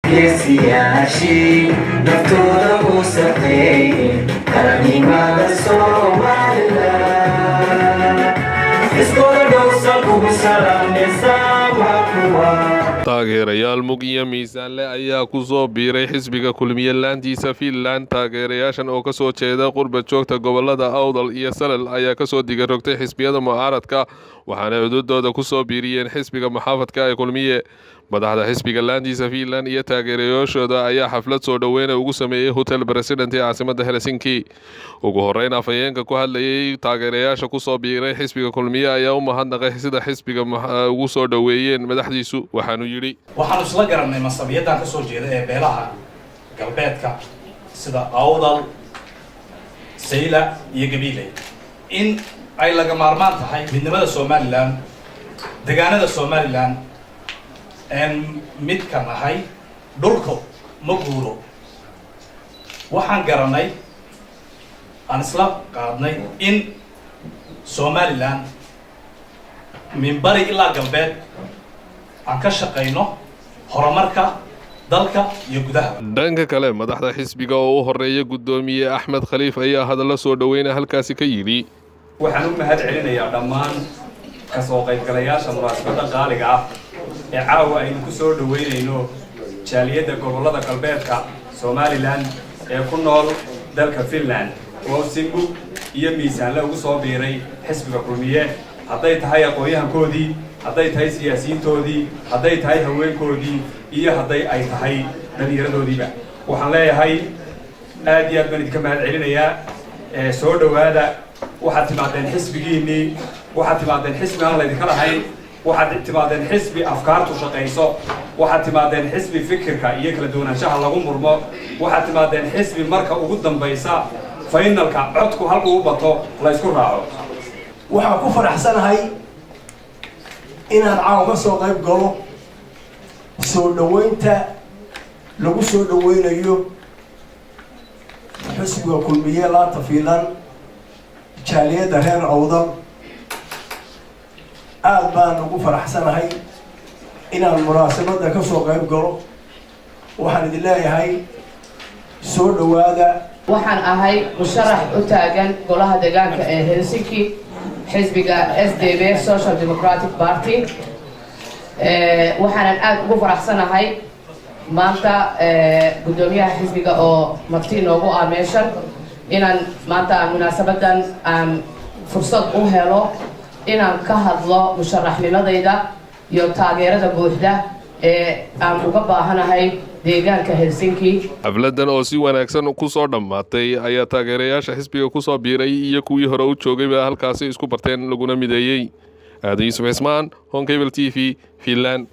Siyaasi naftooda u saqeeyay qaranimada Soomaaliland iskooda dhowrsan kugu salaamnaysaa waa kuwa taageerayaal mug iyo miisaan leh ayaa ku soo biiray xisbiga kulmiye laantiisa Finland. taageerayaashan oo ka soo jeeda qurba joogta gobolada Awdal iyo Salal ayaa ka soo diga rogtay xisbiyada mucaaradka waxaana cududooda ku soo biiriyeen xisbiga maxaafadka ee kulmiye. madaxda xisbiga laantiisa Finland iyo taageerayaashooda ayaa xaflad soo dhaweyn ugu sameeyay Hotel President ee caasimadda Helsinki. ugu horeyn afayeenka ku hadlayay taageerayaasha ku soo biiray xisbiga kulmiye ayaa u mahadnaqay sida xisbiga ugu soo dhaweeyeen madaxdiisu waxaanu yiri waxaan isla garanay masabiyadan ka soo jeeda ee beelaha galbeedka sida Awdal, Sayla iyo Gabiley in ay laga maarmaan tahay midnimada Somaliland, deegaanada Somaliland mid ka nahay dhulka ma guuro. waxaan garanay aan isla qaadnay in Somaliland min bari ilaa galbeed aan ka shaqeyno horumarka dalka iyo gudaha. dhanka kale madaxda xisbiga oo u horeeya gudoomiye Axmed Khaliif ayaa hadallo soo dhaweyn halkaasi ka yiri waxaan u mahad celinayaa dhammaan ka soo qaybgalayaasha munaasabadda qaaliga ah ee caawa aynu ku soo dhaweynayno jaaliyadda gobolada galbeedka Somaliland ee ku nool dalka Finland oo si mug iyo miisaan leh ugu soo biiray xisbiga kulmiye. hadday tahay aqoonyahankoodii, hadday tahay siyaasiyiintoodii, hadday tahay haweenkoodii iyo hadday ay tahay dhalinyaradoodiiba waxaan leeyahay aad iyo aad baan idinka mahad celinayaa. soo dhawaada, waxaad timaadeen xisbigiinii, waxaad timaadeen xisbi aan laydinka lahayn, waxaad timaadeen xisbi afkaartu shaqayso, waxaad timaadeen xisbi fikirka iyo kala duwanaanshaha lagu murmo, waxaad timaadeen xisbi marka ugu dambaysa finalka codku halkuu u bato la isku raaco. waxaan ku faraxsanahay inaan caawa ka soo qayb galo soo dhaweynta lagu soo dhaweynayo xisbiga kulmiye laanta Finland jaaliyadda reer Awdal. aad baan ugu faraxsanahay inaan munaasabadda ka soo qayb galo. waxaan idin leeyahay soo dhawaada. waxaan ahay musharax u taagan golaha deegaanka ee Helsinki xisbiga SDP Social Democratic Party. waxaan aad ugu faraxsanahay maanta gudoomiyaha xisbiga oo marti noogu ah meeshan inaan maanta munaasabadan aan fursad u helo inaan ka hadlo musharaxnimadayda iyo taageerada buuxda ee aan uga baahanahay deegaanka Helsinki. xafladan oo si wanaagsan ku soo dhamaatay ayaa taageerayaasha xisbiga ku soo biiray iyo kuwii hore u joogay halkaasi isku barteen laguna mideeyay. Aadan Yuusuf Cismaan, Hon Cable TV, Finland.